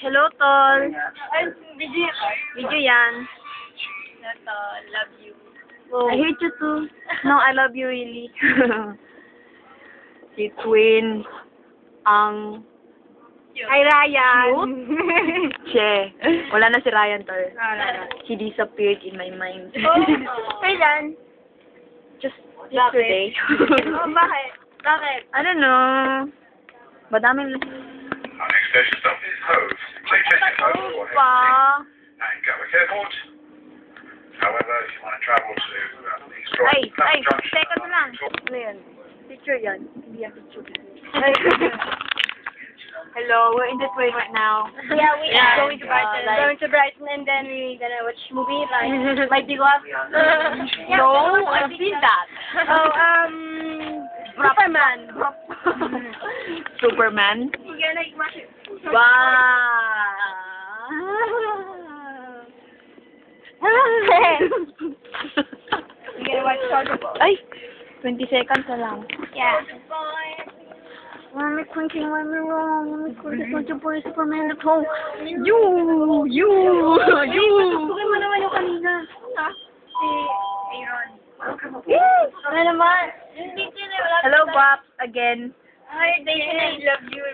Hello, Tol. Ay, video. Video yan. Ito, love you. I hate you too. No, I love you really. Si Twin ang... Hi, Ryan. Che. Wala na si Ryan, Tol. Wala. He disappeared in my mind. Kailan? Just yesterday. Oh, bakit? Bakit? I don't know. Madaming... Our next station stop is Hove. Please check your Hove for Pa. and Gatwick Airport. However, if you want to travel to the historic Ay, Clapham ay, Junction, second lang. Ano yan? Picture yan. Hindi yan picture. Hello, we're in the train right now. Yeah, we Yeah, are going to Brighton. like- Going to Brighton and then we gonna watch movie like My Big Love. No, I've seen that. Oh, Superman. Superman? We're gonna watch it. We're gonna watch Soldier Boy. Ay, 20 seconds na lang. Yeah. Mommy thinking why me wrong. Mommy thinking what your boy Superman at home. You. Tutukin mo naman yung kanina. Ha? Si Aaron. Ano naman? Hindi sila. Hello, Bob, again. Hi, Daisy. I love you.